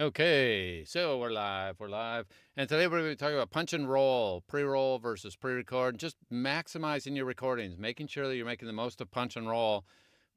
Okay, so we're live. And today we're going to be talking about punch and roll, pre-roll versus pre-record, just maximizing your recordings, making sure that you're making the most of punch and roll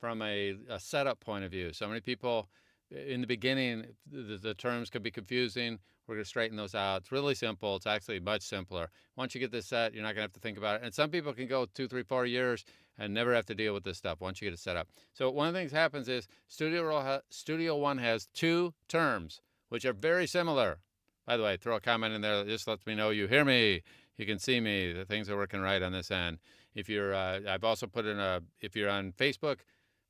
from a setup point of view. So many people in the beginning, the terms could be confusing. We're going to straighten those out. It's really simple. It's actually much simpler. Once you get this set, you're not going to have to think about it. And some people can go 2, 3, 4 years and never have to deal with this stuff once you get it set up. So one of the things that happens is Studio One has 2 terms, which are very similar. By the way, throw a comment in there that just lets me know you hear me, you can see me, the things are working right on this end. If you're, I've also put in if you're on Facebook,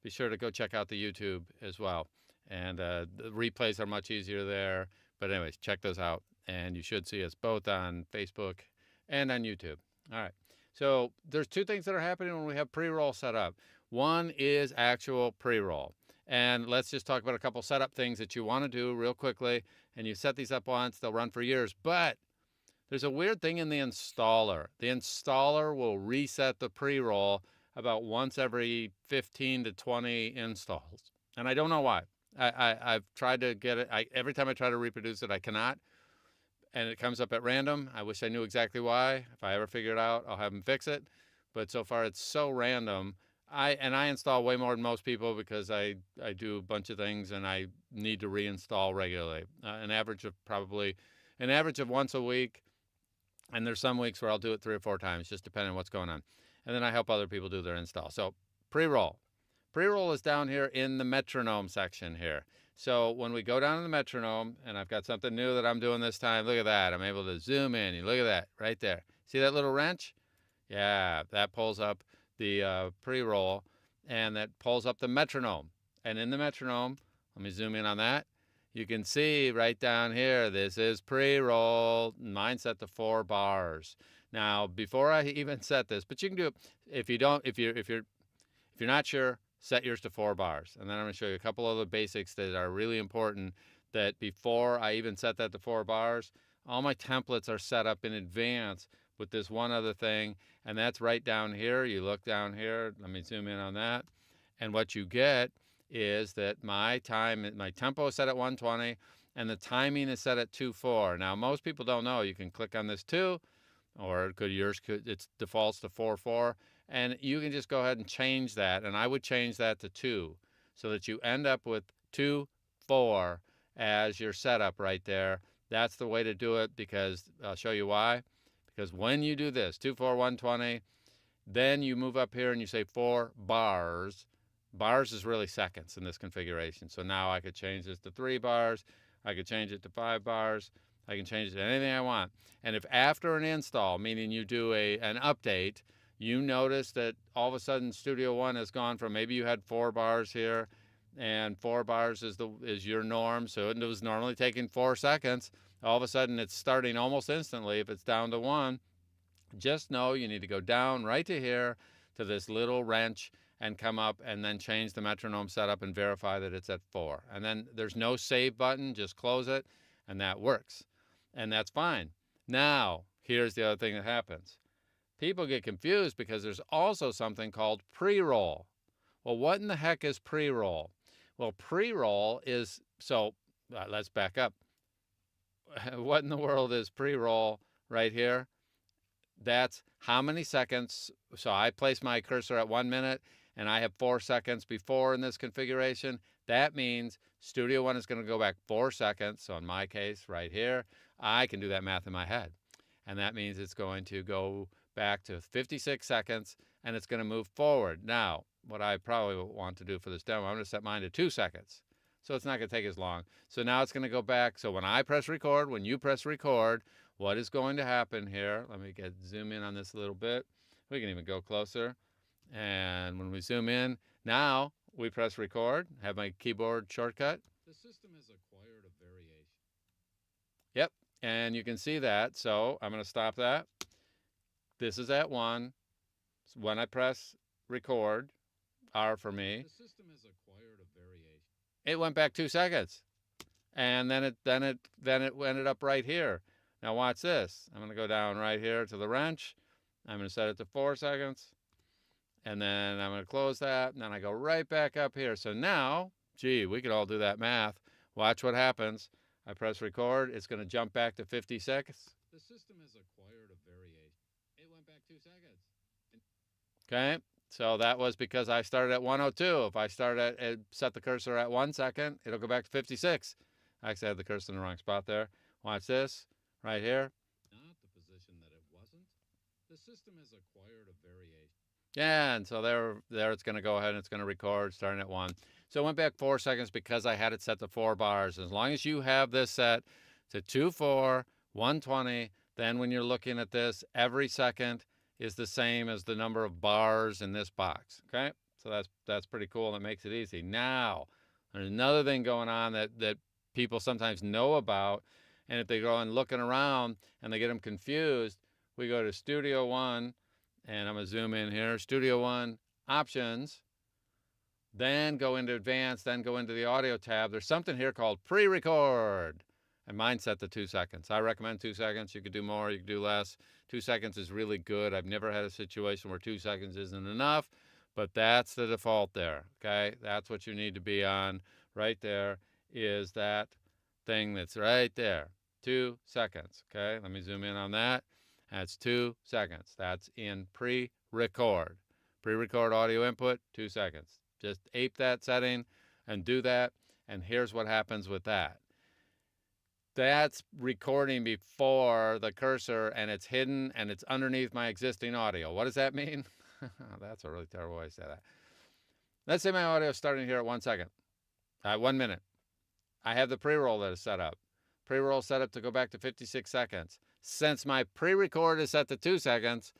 be sure to go check out the YouTube as well. And the replays are much easier there. But anyways, check those out. And you should see us both on Facebook and on YouTube. All right. So there's 2 things that are happening when we have pre-roll set up. One is actual pre-roll. And let's just talk about a couple setup things that you want to do real quickly. And you set these up once, they'll run for years. But there's a weird thing in the installer. The installer will reset the pre-roll about once every 15 to 20 installs. And I don't know why. I've tried to get it. Every time I try to reproduce it, I cannot. And it comes up at random. I wish I knew exactly why. If I ever figure it out, I'll have them fix it. But so far, it's so random. I install way more than most people because I do a bunch of things and I need to reinstall regularly. An average of once a week. And there's some weeks where I'll do it 3 or 4 times, just depending on what's going on. And then I help other people do their install. So pre-roll. Pre-roll is down here in the metronome section here. So when we go down to the metronome, and I've got something new that I'm doing this time, look at that. I'm able to zoom in. You look at that right there. See that little wrench? Yeah, that pulls up the pre-roll, and that pulls up the metronome. And in the metronome, let me zoom in on that. You can see right down here, this is pre-roll. Mine set to 4 bars. Now, before I even set this, but you can do it if you're not sure, set yours to 4 bars. And then I'm going to show you a couple of the basics that are really important, that before I even set that to 4 bars, all my templates are set up in advance with this one other thing, and that's right down here. You look down here, let me zoom in on that. And what you get is that my tempo is set at 120 and the timing is set at 2/4. Now, most people don't know. You can click on this 2, or it defaults to 4/4. And you can just go ahead and change that. And I would change that to 2 so that you end up with 2/4 as your setup right there. That's the way to do it, because I'll show you why. Because when you do this, 2/4, 120, then you move up here and you say 4 bars. Bars is really seconds in this configuration. So now I could change this to 3 bars. I could change it to 5 bars. I can change it to anything I want. And if after an install, meaning you do an update, you notice that all of a sudden Studio One has gone from, maybe you had 4 bars here, and 4 bars is your norm. So it was normally taking 4 seconds. All of a sudden it's starting almost instantly if it's down to 1. Just know you need to go down right to here to this little wrench and come up and then change the metronome setup and verify that it's at 4. And then there's no save button, just close it, and that works. And that's fine. Now, here's the other thing that happens. People get confused because there's also something called pre-roll. Well, what in the heck is pre-roll? Well, pre-roll is, let's back up. What in the world is pre-roll right here? That's how many seconds. So I place my cursor at 1 minute and I have 4 seconds before in this configuration. That means Studio One is going to go back 4 seconds. So in my case right here, I can do that math in my head. And that means it's going to go back to 56 seconds and it's going to move forward. Now, what I probably want to do for this demo, I'm going to set mine to 2 seconds. So it's not going to take as long. So now it's going to go back. So when I press record, when you press record, what is going to happen here? Let me zoom in on this a little bit. We can even go closer. And when we zoom in, now we press record, have my keyboard shortcut. The system has acquired a variation. Yep, and you can see that. So I'm going to stop that. This is at 1. So when I press record, R for me. The system has acquired a variation. It went back 2 seconds. And then it ended up right here. Now watch this. I'm going to go down right here to the wrench. I'm going to set it to 4 seconds. And then I'm going to close that. And then I go right back up here. So now, gee, we could all do that math. Watch what happens. I press record. It's going to jump back to 56. The system has acquired a variation. It went back 2 seconds. Okay, so that was because I started at 102. If I set the cursor at 1 second, it'll go back to 56. I actually had the cursor in the wrong spot there. Watch this right here. Not the position that it wasn't. The system has acquired a variation. Yeah, and so there it's going to go ahead and it's going to record starting at 1. So it went back 4 seconds because I had it set to 4 bars. As long as you have this set to 2/4, 120, then when you're looking at this, every second is the same as the number of bars in this box. Okay, so that's pretty cool. And it makes it easy. Now, there's another thing going on that people sometimes know about, and if they go and looking around and they get them confused, we go to Studio One. And I'm going to zoom in here. Studio One, Options. Then go into Advanced. Then go into the Audio tab. There's something here called Pre-record. And mine's set to 2 seconds. I recommend 2 seconds. You could do more. You could do less. 2 seconds is really good. I've never had a situation where 2 seconds isn't enough. But that's the default there. Okay? That's what you need to be on. Right there is that thing that's right there. 2 seconds. Okay? Let me zoom in on that. That's 2 seconds. That's in pre-record. Pre-record audio input, 2 seconds. Just ape that setting and do that. And here's what happens with that. That's recording before the cursor, and it's hidden, and it's underneath my existing audio. What does that mean? That's a really terrible way to say that. Let's say my audio is starting here at 1 second. 1 minute. I have the pre-roll that is set up. Pre-roll set up to go back to 56 seconds. Since my pre-record is set to 2 seconds,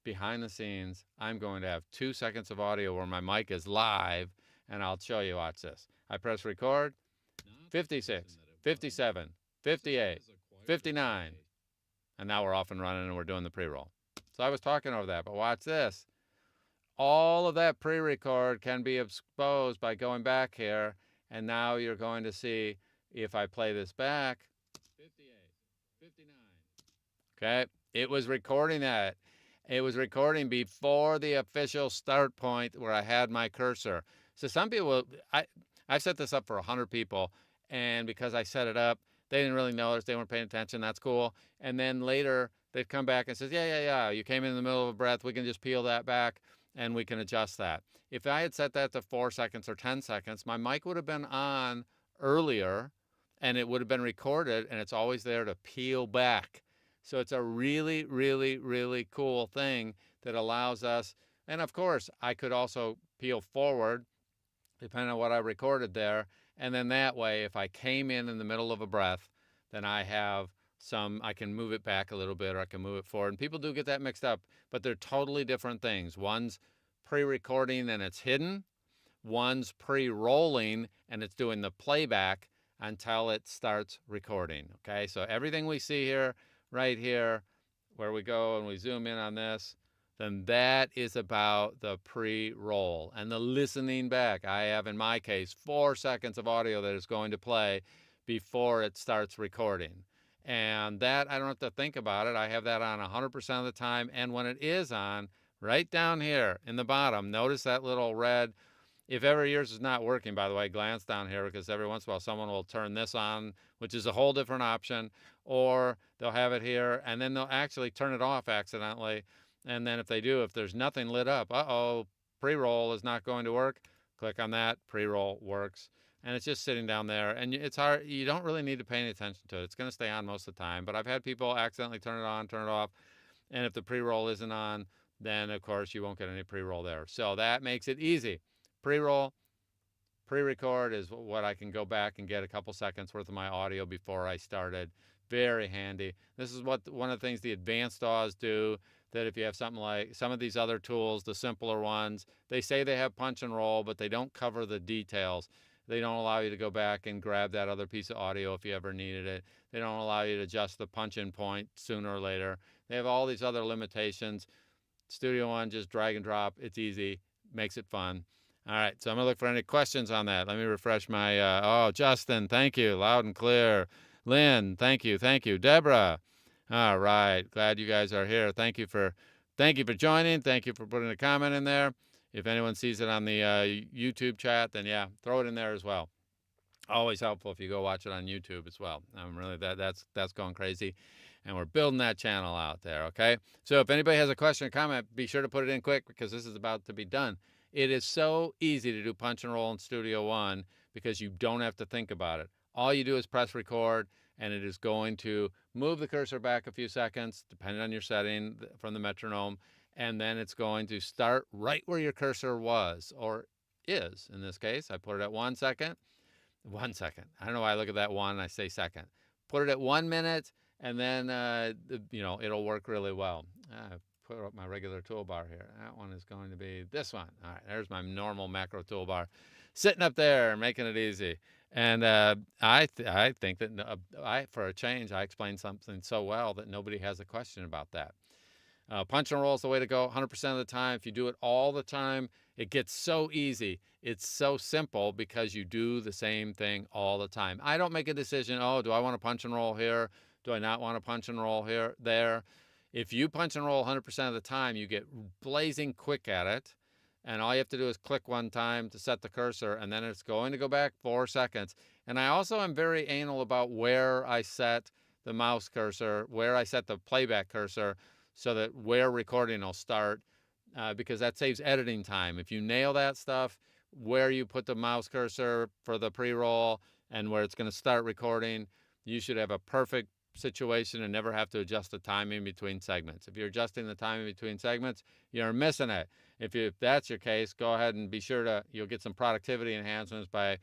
behind the scenes, I'm going to have 2 seconds of audio where my mic is live, and I'll show you. Watch this. I press record, 56, 57, 58, 59, and now we're off and running and we're doing the pre-roll. So I was talking over that, but watch this. All of that pre-record can be exposed by going back here, and now you're going to see if I play this back. 58, 59. Okay, it was recording that. It was recording before the official start point where I had my cursor. So some people, I set this up for 100 people, and because I set it up, they didn't really notice. They weren't paying attention. That's cool. And then later, they'd come back and says, yeah, you came in the middle of a breath. We can just peel that back, and we can adjust that. If I had set that to 4 seconds or 10 seconds, my mic would have been on earlier, and it would have been recorded, and it's always there to peel back. So it's a really, really, really cool thing that allows us, and of course, I could also peel forward, depending on what I recorded there, and then that way, if I came in the middle of a breath, then I can move it back a little bit, or I can move it forward. And people do get that mixed up, but they're totally different things. One's pre-recording and it's hidden. One's pre-rolling and it's doing the playback until it starts recording. Okay, so everything we see here, right here, where we go and we zoom in on this, then that is about the pre-roll and the listening back. I have, in my case, 4 seconds of audio that is going to play before it starts recording. And that, I don't have to think about it. I have that on 100% of the time. And when it is on, right down here in the bottom, notice that little red. If ever yours is not working, by the way, glance down here, because every once in a while someone will turn this on, which is a whole different option, or they'll have it here, and then they'll actually turn it off accidentally. And then if they do, if there's nothing lit up, pre-roll is not going to work. Click on that, pre-roll works. And it's just sitting down there. And it's hard, you don't really need to pay any attention to it. It's going to stay on most of the time. But I've had people accidentally turn it on, turn it off. And if the pre-roll isn't on, then of course you won't get any pre-roll there. So that makes it easy. Pre-roll, pre-record is what I can go back and get a couple seconds worth of my audio before I started. Very handy. This is what one of the things the advanced DAWs do, that if you have something like some of these other tools, the simpler ones, they say they have punch and roll, but they don't cover the details. They don't allow you to go back and grab that other piece of audio if you ever needed it. They don't allow you to adjust the punch-in point sooner or later. They have all these other limitations. Studio One, just drag and drop. It's easy. Makes it fun. All right, so I'm going to look for any questions on that. Let me refresh my, Justin, thank you, loud and clear. Lynn, thank you. Deborah, all right, glad you guys are here. Thank you for joining. Thank you for putting a comment in there. If anyone sees it on the YouTube chat, then yeah, throw it in there as well. Always helpful if you go watch it on YouTube as well. Really that's going crazy, and we're building that channel out there. Okay, so if anybody has a question or comment, be sure to put it in quick because this is about to be done. It is so easy to do punch and roll in Studio One because you don't have to think about it. All you do is press record, and it is going to move the cursor back a few seconds, depending on your setting from the metronome, and then it's going to start right where your cursor was or is. In this case, I put it at 1 second. 1 second. I don't know why I look at that one and I say second. Put it at 1 minute, and then it'll work really well. Put up my regular toolbar here. That one is going to be this one. All right, there's my normal macro toolbar, sitting up there, making it easy. And I think that for a change, I explained something so well that nobody has a question about that. Punch and roll is the way to go 100% of the time. If you do it all the time, it gets so easy. It's so simple because you do the same thing all the time. I don't make a decision, oh, do I want to punch and roll here? Do I not want to punch and roll here, there? If you punch and roll 100% of the time, you get blazing quick at it. And all you have to do is click one time to set the cursor, and then it's going to go back 4 seconds. And I also am very anal about where I set the mouse cursor, where I set the playback cursor, so that where recording will start, because that saves editing time. If you nail that stuff, where you put the mouse cursor for the pre-roll and where it's going to start recording, you should have a perfect situation and never have to adjust the timing between segments. If you're adjusting the timing between segments, you're missing it. If that's your case, go ahead and be sure you'll get some productivity enhancements by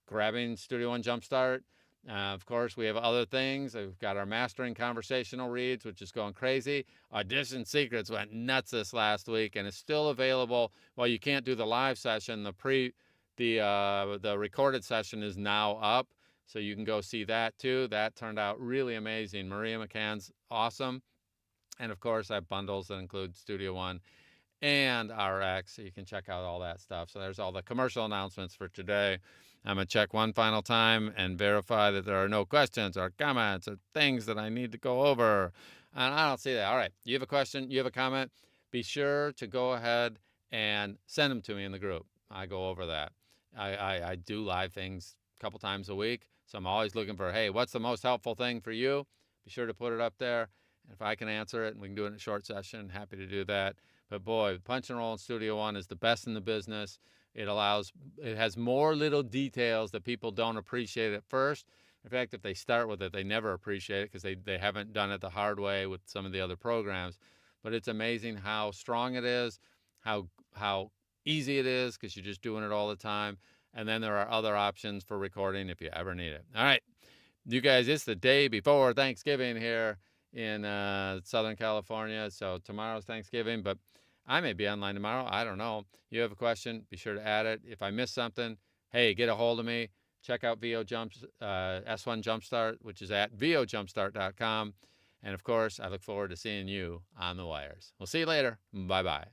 grabbing Studio One Jumpstart. Of course, we have other things. We've got our mastering conversational reads, which is going crazy. Audition Secrets went nuts this last week, and it's still available. Well, you can't do the live session. The recorded session is now up, so you can go see that too. That turned out really amazing. Maria McCann's awesome, and of course, I have bundles that include Studio One and RX, so you can check out all that stuff. So there's all the commercial announcements for today. I'm going to check one final time and verify that there are no questions or comments or things that I need to go over. And I don't see that. All right, you have a question, you have a comment, be sure to go ahead and send them to me in the group. I go over that. I do live things a couple times a week, so I'm always looking for, hey, what's the most helpful thing for you? Be sure to put it up there. And if I can answer it and we can do it in a short session, happy to do that. But boy, punch and roll in Studio One is the best in the business. It has more little details that people don't appreciate at first. In fact, if they start with it, they never appreciate it because they haven't done it the hard way with some of the other programs. But it's amazing how strong it is, how easy it is because you're just doing it all the time. And then there are other options for recording if you ever need it. All right, you guys, it's the day before Thanksgiving here in Southern California. So tomorrow's Thanksgiving, but I may be online tomorrow. I don't know. You have a question, be sure to add it. If I miss something, hey, get a hold of me. Check out S1 Jumpstart, which is at vojumpstart.com. And of course, I look forward to seeing you on the wires. We'll see you later. Bye-bye.